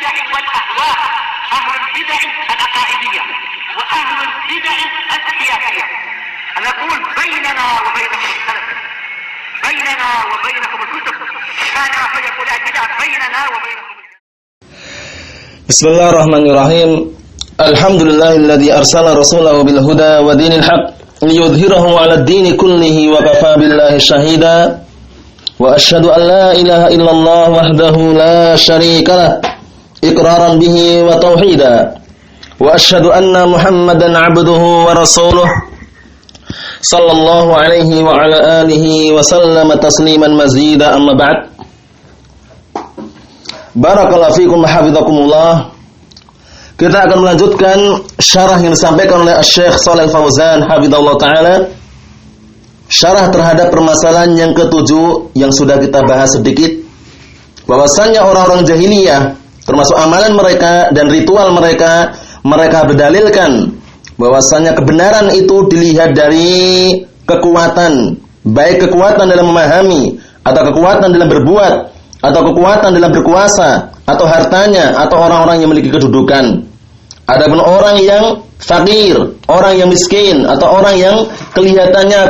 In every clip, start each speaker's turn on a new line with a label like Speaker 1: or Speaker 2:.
Speaker 1: البدع والأهواء، أهل البدع العقائدية وأهل البدع السياسية. نقول بيننا وبينكم السلف، بيننا وبينكم الكتب، كان فيقول البدع بيننا وبينكم.
Speaker 2: Bismillahirrahmanirrahim. Alhamdulillahilladzi arsala rasulahu bil huda wa dinil haq liyudhhirahu 'alad dini kullihi wa kafaa billahi shahida. Wa asyhadu an la ilaha illallah wahdahu la syarika lah iqraran bihi wa tauhida. Wa asyhadu anna Muhammadan 'abduhu wa rasuluh sallallahu alaihi wa ala alihi wa sallama tasliman mazida, amma ba'd. Barakallahu fikum hafizakumullah. Kita akan melanjutkan syarah yang disampaikan oleh Syekh Shalih Fauzan hafizahullah taala. Syarah terhadap permasalahan yang ketujuh yang sudah kita bahas sedikit, bahwasanya orang-orang jahiliyah termasuk amalan mereka dan ritual mereka, mereka berdalilkan bahwasanya kebenaran itu dilihat dari kekuatan, baik kekuatan dalam memahami atau kekuatan dalam berbuat atau kekuatan dalam berkuasa atau hartanya atau orang-orang yang memiliki kedudukan. Adapun orang yang fakir, orang yang miskin atau orang yang kelihatannya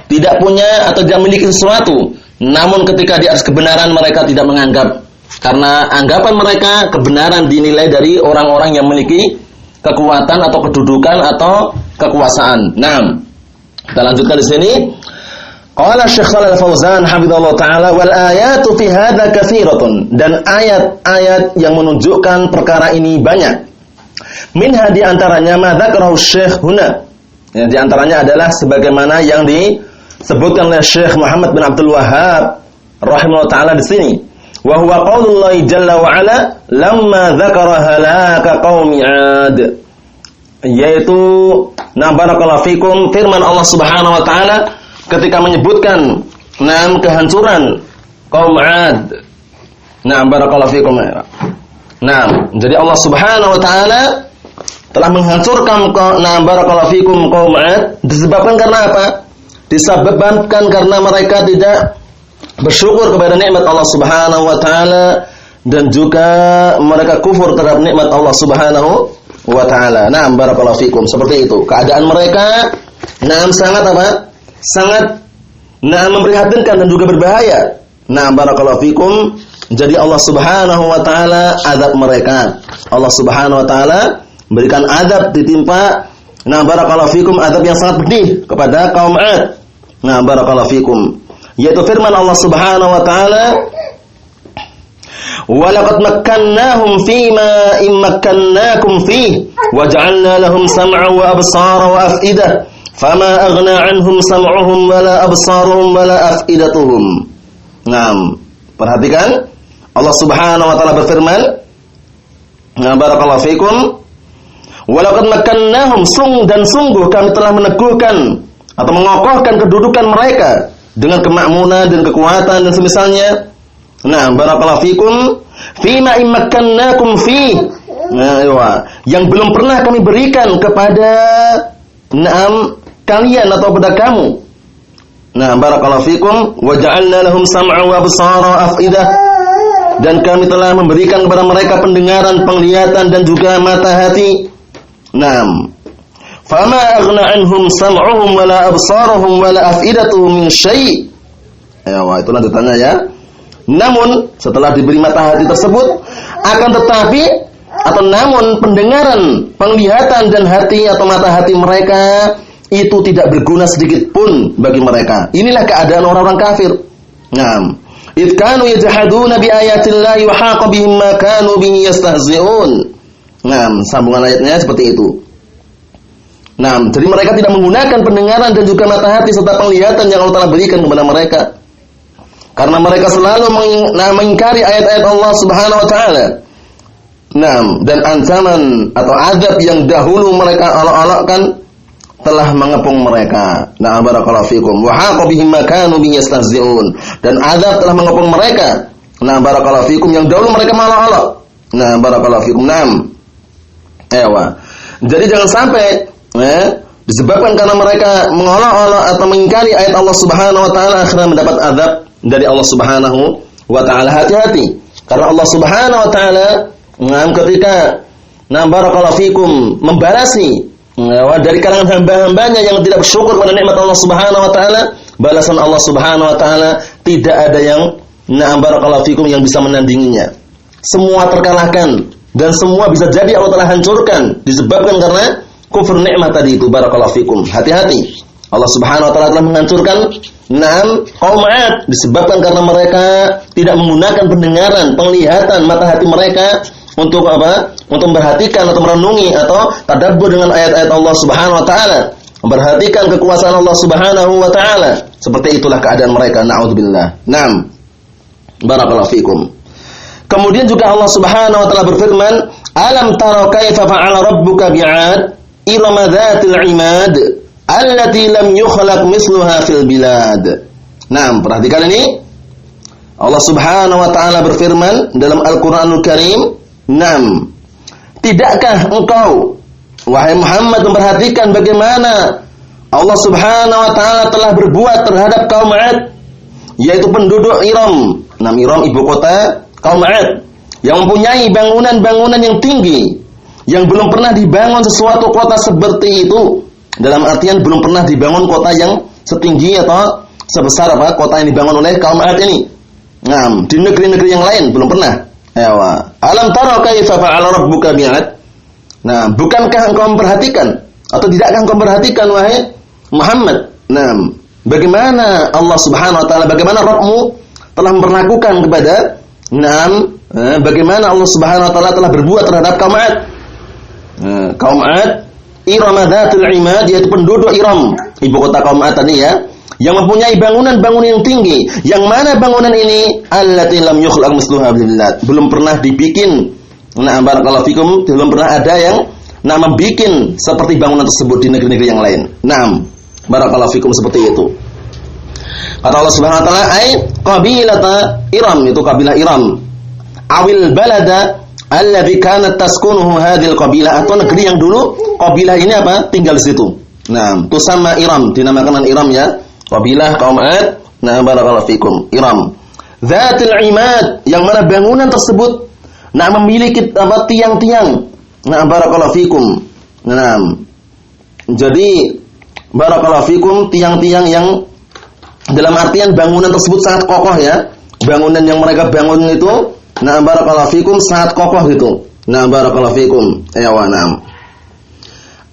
Speaker 2: tidak punya atau tidak memiliki sesuatu, namun ketika di atas kebenaran mereka tidak menganggap, karena anggapan mereka kebenaran dinilai dari orang-orang yang memiliki kekuatan atau kedudukan atau kekuasaan. Nah, kita lanjutkan di sini. Qala Syekh Shalih Fauzan hafizahullah taala wal ayatu fi hadza katsiratun, dan ayat-ayat yang menunjukkan perkara ini banyak. Minha di antaranya ma dzakarahu Syekh huna. Ya, di antaranya adalah sebagaimana yang disebutkan oleh Syekh Muhammad bin Abdul Wahhab rahimahullah taala di sini. Wa huwa qaulullah jalla wa ala lamma dzakara halaka qaumi 'ad. Yaitu barakallahu fikum firman Allah Subhanahu wa taala ketika menyebutkan kehancuran kaum 'ad. Barakallahu fikum. Jadi Allah Subhanahu wa taala telah menghancurkan barakallahu fikum kaum 'ad disebabkan karena apa? Disebabkan karena mereka tidak bersyukur kepada nikmat Allah Subhanahu wa taala dan juga mereka kufur terhadap nikmat Allah Subhanahu wa taala. Barakallahu fikum, seperti itu. Keadaan mereka sangat sangat memprihatinkan dan juga berbahaya. Barakallahu fikum. Jadi Allah Subhanahu wa taala azab mereka. Allah Subhanahu wa taala berikan azab ditimpa barakallahu fikum, azab yang sangat pedih kepada kaum 'ad. Barakallahu fikum. Yaitu firman Allah Subhanahu wa taala, "Wa laqad makkannahum fima immakkannakum fihi wa ja'alna lahum sam'an wa absara wa af'idah fama aghna 'anhum sam'uhum wa la absaruhum wa la af'idatuhum." Perhatikan, Allah Subhanahu wa taala berfirman, barakallahu fikum, "Wa laqad makkannahum", sungguh kami telah meneguhkan atau mengokohkan kedudukan mereka dengan kemakmunan dan kekuatan dan semisalnya. Barakallahu fikum, fima immakkannakum fi. Yang belum pernah kami berikan kepada kalian atau kepada kamu. Barakallahu fikum, wa ja'alna lahum sam'an wa absara wa af'idah, dan kami telah memberikan kepada mereka pendengaran, penglihatan dan juga mata hati. Fama aghna anhum sam'uhum wa la absaruhum wa la af'idatuhum min syai'. Itu lanjutannya ya. Namun setelah diberi mata hati tersebut, akan tetapi atau namun pendengaran, penglihatan dan hati atau mata hati mereka itu tidak berguna sedikit pun bagi mereka. Inilah keadaan orang-orang kafir. Idh kanu yajhaduna bi ayatillahi wa haqa bihim ma kanu bihi yastahzi'un. Sambungan ayatnya seperti itu. Jadi mereka tidak menggunakan pendengaran dan juga mata hati serta penglihatan yang Allah Ta'ala berikan kepada mereka. Karena mereka selalu mengingkari ayat-ayat Allah Subhanahu wa taala. Dan ancaman atau azab yang dahulu mereka olok-olokkan telah mengepung mereka. Barakallahu fikum. Wa haqa bihim ma kanu bihi yastahzi'un. Dan azab telah mengepung mereka. Barakallahu fikum, yang dahulu mereka olok-olok. Barakallahu fikum. Jadi jangan sampai disebabkan karena mereka mengolok-olok atau mengingkari ayat Allah Subhanahu wa taala akhirnya mendapat azab dari Allah Subhanahu wa taala. Hati-hati, karena Allah Subhanahu wa taala ketika barakallahu fikum membalasi dari kalangan hamba-hambanya yang tidak bersyukur pada nikmat Allah Subhanahu wa taala, balasan Allah Subhanahu wa taala tidak ada yang barakallahu fikum yang bisa menandinginya. Semua terkalahkan dan semua bisa jadi Allah telah hancurkan disebabkan karena kufur nikmat tadi itu. Barakallahu fikum. Hati-hati. Allah Subhanahu wa taala telah menghancurkan kaum 'Ad disebabkan karena mereka tidak menggunakan pendengaran, penglihatan mata hati mereka untuk apa? Untuk memperhatikan atau merenungi atau tadabbur dengan ayat-ayat Allah Subhanahu wa taala, memperhatikan kekuasaan Allah Subhanahu wa taala. Seperti itulah keadaan mereka. Na'udzubillah. Naam. Barakallahu fikum. Kemudian juga Allah Subhanahu wa taala berfirman, "Alam tara kaifa fa'ala rabbuka bi'ad irama dzatil 'imad allati lam yukhlaq misluha fil bilad." Naam, perhatikan ini. Allah Subhanahu wa taala berfirman dalam Al-Qur'anul Karim, "Naam, tidakkah engkau wahai Muhammad memperhatikan bagaimana Allah Subhanahu wa taala telah berbuat terhadap kaum 'Ad, yaitu penduduk Iram." Iram ibu kota kaum 'Ad yang mempunyai bangunan-bangunan yang tinggi yang belum pernah dibangun sesuatu kota seperti itu. Dalam artian belum pernah dibangun kota yang setinggi atau sebesar kota yang dibangun oleh kaum 'Ad ini. Di negeri-negeri yang lain belum pernah. Alam tara kaifa fa'ala rabbuka bi'ad. Bukankah engkau memperhatikan atau tidakkah engkau memperhatikan wahai Muhammad? Bagaimana Allah Subhanahu wa taala, bagaimana Rabbmu telah memperlakukan kepada bagaimana Allah Subhanahu wa taala telah berbuat terhadap kaum 'Ad. Kaum 'Ad Iram dzatul 'imad, yaitu penduduk Iram, ibu kota kaum 'Ad tadi ya, yang mempunyai bangunan-bangunan yang tinggi. Yang mana bangunan ini? Allati lam yukhlaq misluha fil bilad. Belum pernah dibikin. Barakallahu fikum, belum pernah ada yang membikin seperti bangunan tersebut di negeri-negeri yang lain. Barakallahu fikum, seperti itu. Kata Allah Subhanahu wa taala, ai qabilata Iram, itu kabilah Iram. Awil balada alladzi kanat taskunuhu hadhil qabilah, atau negeri yang dulu kabilah ini tinggal di situ. Tusamma Iram, dinamakan Iram ya. Kabilah kaum 'Ad. Barakallahu fikum. Iram. Dzatul 'imad, yang mana bangunan tersebut memiliki tiang-tiang. Barakallahu fikum. Jadi barakallahu fikum, tiang-tiang yang dalam artian bangunan tersebut sangat kokoh ya. Bangunan yang mereka bangun itu barakallahu fikum sangat kokoh gitu. Barakallahu fikum.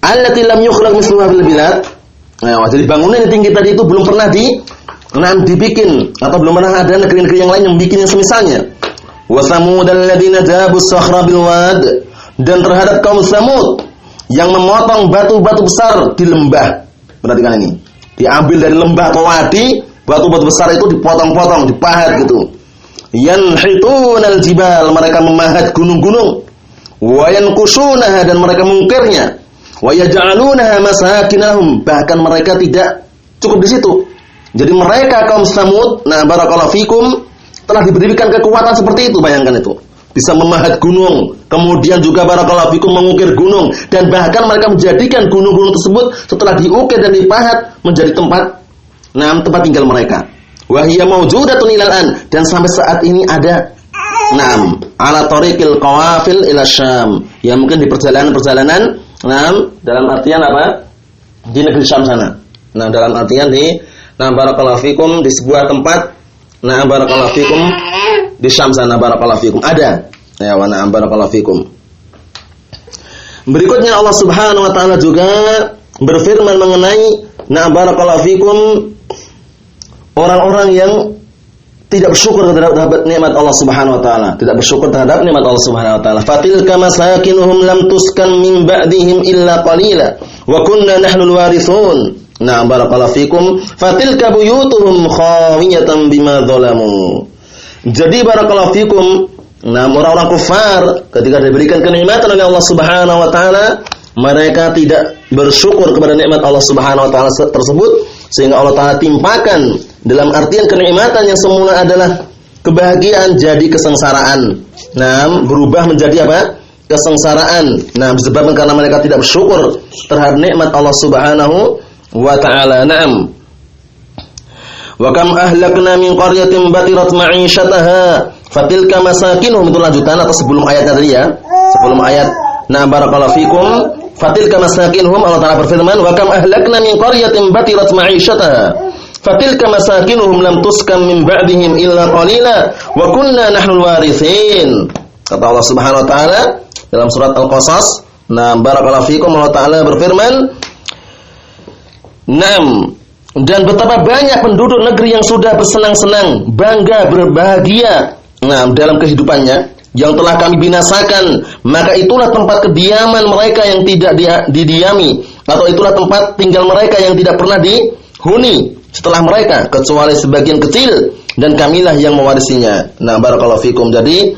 Speaker 2: Allati lam yukhlaq misluha fil bilad. Jadi bangunan yang tinggi tadi itu belum pernah dibikin atau belum pernah ada negeri-negeri yang lain yang bikin yang semisalnya. Wa samud alladziina jabu as-sakhra bil wad, dan terhadap kaum Samud yang memotong batu-batu besar di lembah. Perhatikan ini. Diambil dari lembah atau wadi, batu-batu besar itu dipotong-potong, dipahat gitu. Yanhitunal jibal, mereka memahat gunung-gunung. Wa yanqusunaha, dan mereka mengukirnya. Wa yaj'alunaha masakinahum, bahkan mereka tidak cukup di situ. Jadi mereka kaum Samud, barakallahu fikum, telah diberikan kekuatan seperti itu, bayangkan itu. Bisa memahat gunung, kemudian juga barakallahu fikum mengukir gunung, dan bahkan mereka menjadikan gunung-gunung tersebut setelah diukir dan dipahat menjadi tempat tinggal mereka. Wa hiya mawjudatun ilal an, dan sampai saat ini ada ala tariqil qawafil ila Syam, ya mungkin di perjalanan-perjalanan dalam artian di negeri Syam sana. Dalam artian di barakallahu fikum di sebuah tempat barakallahu fikum di Syam sana, barakallahu fikum ada. Barakallahu fikum. Berikutnya Allah Subhanahu wa taala juga berfirman mengenai barakallahu fikum orang-orang yang tidak bersyukur terhadap nikmat Allah Subhanahu wa taala, tidak bersyukur terhadap nikmat Allah Subhanahu wa taala. Fatilka masakinuhum lam tuskan min ba'dihim illa qalila wa kunna nahnul warithun. Barakallahu fikum. Fatilka buyutuhum khawiyatan bima dzalamu. Jadi barakallahu fikum, orang-orang kufar ketika diberikan kenikmatan oleh Allah Subhanahu wa taala, mereka tidak bersyukur kepada nikmat Allah Subhanahu wa taala tersebut, sehingga Allah taala timpakan dalam artian kenikmatan yang semula adalah kebahagiaan jadi kesengsaraan. Berubah menjadi kesengsaraan. Disebabkan karena mereka tidak bersyukur terhadap nikmat Allah Subhanahu wa taala. Wa kam ahlakna min qaryatin batirat ma'isyataha fatilka masakinuhum, itu lanjutan atau sebelum ayatnya tadi ya. Sebelum ayat na barakallahu fikum, fatilka masakinuhum, Allah Ta'ala berfirman, wa kam ahlakna min qaryatin batirat ma'isyataha fatilka masakinuhum lam tuskam min ba'dihim illa qalila wa kunna nahnul warithin. Kata Allah Subhanahu wa taala dalam surat Al-Qasas, nah barakallahu fikum, Allah Ta'ala berfirman, "Nam, dan betapa banyak penduduk negeri yang sudah bersenang-senang, bangga, berbahagia, nah dalam kehidupannya yang telah kami binasakan, maka itulah tempat kediaman mereka yang tidak didiami, atau itulah tempat tinggal mereka yang tidak pernah dihuni setelah mereka, kecuali sebagian kecil, dan kamilah yang mewarisinya." Nah barakallahu fikum, jadi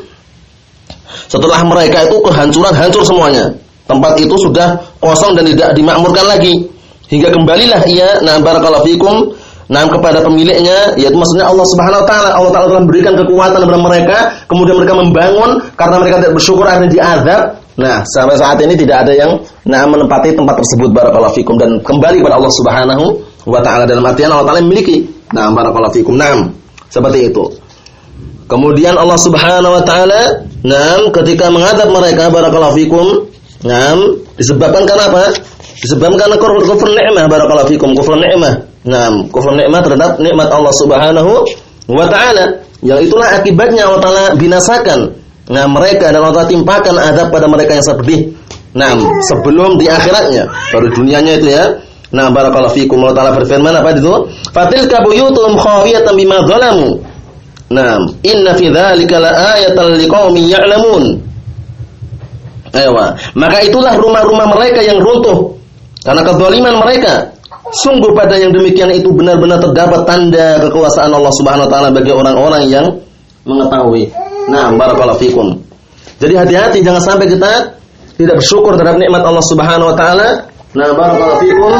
Speaker 2: setelah mereka itu kehancuran, hancur semuanya. Tempat itu sudah kosong dan tidak dimakmurkan lagi. Hingga kembalilah ia, nah barakallahu fikum, nah kepada pemiliknya, yaitu maksudnya Allah Subhanahu wa taala. Allah Ta'ala telah memberikan kekuatan kepada mereka, kemudian mereka membangun, karena mereka tidak bersyukur akhirnya diazab. Nah, sampai saat ini tidak ada yang menempati tempat tersebut, barakallahu fikum, dan kembali kepada Allah Subhanahu wa taala, dalam artian Allah Ta'ala memiliki. Nah, barakallahu fikum. Nah, seperti itu. Kemudian Allah Subhanahu wa taala, ketika mengadab mereka, barakallahu fikum, disebabkan karena apa? Disebabkan karena kufur nikmah, barakallahu fikum, kufur nikmah. Kufur nikmah terhadap nikmat Allah Subhanahu wa taala, yang itulah akibatnya Allah Ta'ala binasakan mereka, dan Allah Ta'ala timpakan azab pada mereka yang sangat pedih. Sebelum di akhiratnya, baru dunianya itu ya. Barakallahu fikum, Allah Ta'ala berfirman apa itu? Fatilka buyutuhum khawiyatan bima zalamu. Inna fi dzalika laayatan liqaumin ya'lamun. Maka itulah rumah-rumah mereka yang runtuh karena kezaliman mereka. Sungguh pada yang demikian itu benar-benar terdapat tanda kekuasaan Allah Subhanahu wa taala bagi orang-orang yang mengetahui. Barakallahu fikum. Jadi hati-hati, jangan sampai kita tidak bersyukur terhadap nikmat Allah Subhanahu wa taala. Barakallahu fikum.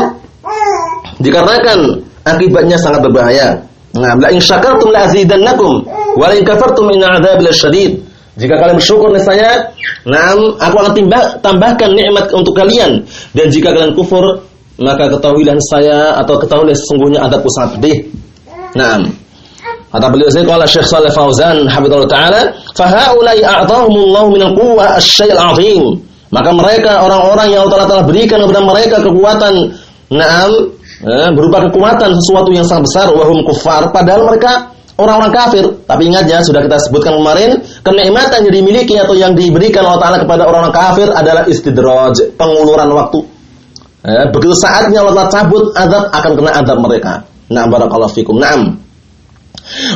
Speaker 2: Dikarenakan akibatnya sangat berbahaya. La in syakartum la azidannakum wa la in kafartum inna 'adzabi lasyadid. Jika kalian bersyukur niscaya, aku akan tambahkan nikmat untuk kalian, dan jika kalian kufur, maka ketahuilah saya, atau ketahuilah sesungguhnya adabku sangat pedih. Kata beliau qala Syekh Shalih Fauzan hafizallahu taala, fa haula'i a'tahumullahu minal quwwa asy-syai'il 'azim. Maka mereka orang-orang yang Allah Ta'ala berikan kepada mereka kekuatan, berupa kekuatan sesuatu yang sangat besar, wahum kuffar, padahal mereka orang-orang kafir. Tapi ingat ya, sudah kita sebutkan kemarin, kenikmatan yang dimiliki atau yang diberikan Allah Ta'ala kepada orang-orang kafir adalah istidraj, penguluran waktu. Begitu saatnya Allah Ta'ala cabut azab, akan kena azab mereka. Barakallahu fikum.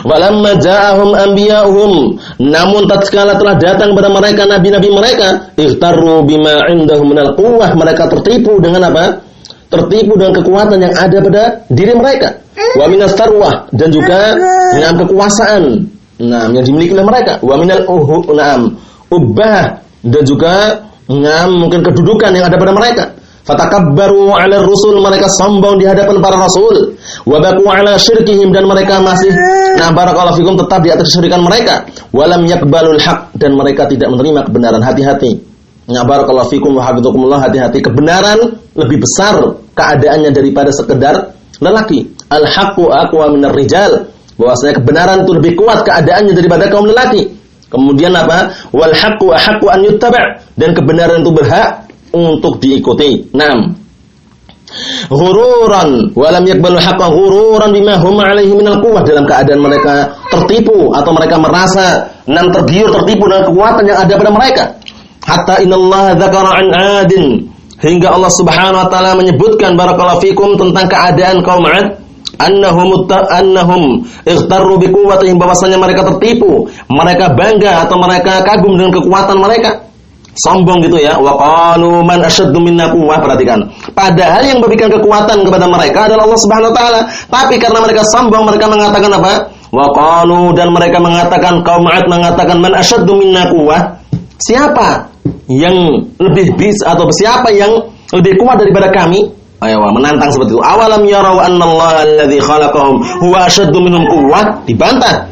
Speaker 2: Walamma ja'ahum anbiya'uhum, namun tatkala telah datang kepada mereka nabi-nabi mereka, ightarru bima 'indahum minal quwwah, mereka tertipu dengan apa? Tertipu dengan kekuatan yang ada pada diri mereka. Wa minas tarwah, dan juga dengan kekuasaan yang dimiliki oleh mereka. Wa minal ubbah, dan juga mungkin kedudukan yang ada pada mereka. Fatakabbaru 'ala rusul, mereka sombong di hadapan para rasul. Wa baqu 'ala syirkihim, dan mereka masih barakallahu fikum tetap di atas kesyirikan mereka. Walam yaqbalul haq, dan mereka tidak menerima kebenaran. Hati-hati. Barakallahu fikum wa hafizakumullah, hati-hati, kebenaran lebih besar keadaannya daripada sekedar lelaki. Al-haqqu aqwa minar rijal, bahwasanya kebenaran itu lebih kuat keadaannya daripada kaum lelaki. Kemudian apa? Wal haqqu ahaqqu an yuttaba', dan kebenaran itu berhak untuk diikuti. Ghururan wa lam yaqbalu haqqa ghururan bima hum 'alaihi minal quwwah, dalam keadaan mereka tertipu atau mereka merasa tergiur, tertipu dengan kekuatan yang ada pada mereka. Hatta innallaha dzakara 'an 'adin, hingga Allah Subhanahu wa taala menyebutkan barakallahu fikum tentang keadaan kaum 'ad, annahum ightarru biquwwatihim, bahwasanya mereka tertipu, mereka bangga atau mereka kagum dengan kekuatan mereka. Sombong gitu ya. Wa qalu man asyaddu minna quwwah, perhatikan. Padahal yang memberikan kekuatan kepada mereka adalah Allah Subhanahu wa taala, tapi karena mereka sombong, mereka mengatakan apa? Wa qalu, dan mereka mengatakan, kaum 'ad mengatakan, man asyaddu minna quwwah, siapa yang lebih bisa atau siapa yang lebih kuat daripada kami? Menantang seperti itu. Awalam yarau annallaha alladzi khalaqahum huwa asyaddu minhum quwwah, dibantah.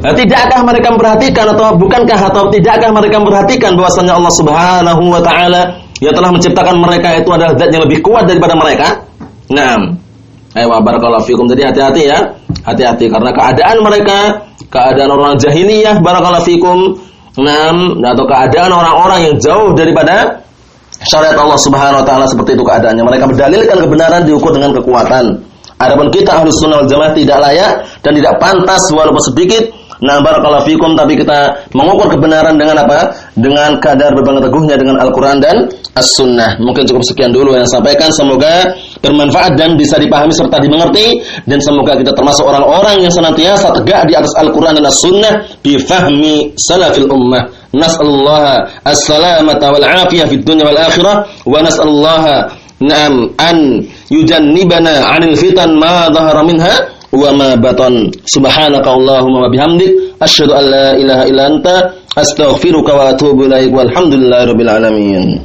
Speaker 2: Tidakkah mereka memperhatikan, atau bukankah atau tidakkah mereka memperhatikan bahwasanya Allah Subhanahu wa taala yang telah menciptakan mereka itu adalah zat yang lebih kuat daripada mereka? Barakallahu fikum. Jadi hati-hati ya. Hati-hati karena keadaan mereka, keadaan orang jahiliyah barakallahu fikum. Atau keadaan orang-orang yang jauh daripada syariat Allah Subhanahu wa taala seperti itu keadaannya. Mereka berdalilkan kebenaran diukur dengan kekuatan. Adapun kita Ahlus Sunnah wal Jamaah tidak layak dan tidak pantas walaupun sedikit. Barakallahu fikum, tapi kita mengukur kebenaran dengan apa? Dengan kadar berpegang teguhnya dengan Al-Qur'an dan As-Sunnah. Mungkin cukup sekian dulu yang saya sampaikan. Semoga bermanfaat dan bisa dipahami serta dimengerti, dan semoga kita termasuk orang-orang yang senantiasa tegak di atas Al-Qur'an dan As-Sunnah bi fahmi salafil ummah. Nas'alullah as-salamata wal 'afiyah fid dunya wal akhirah wa nas'alullah an yujannibana 'anil fitan ma dhahara minha wa ma batan. Subhanaka Allahumma wa bihamdik asyhadu an la ilaha illa anta astaghfiruka wa atubu ilaik. Walhamdulillahirabbil alamin.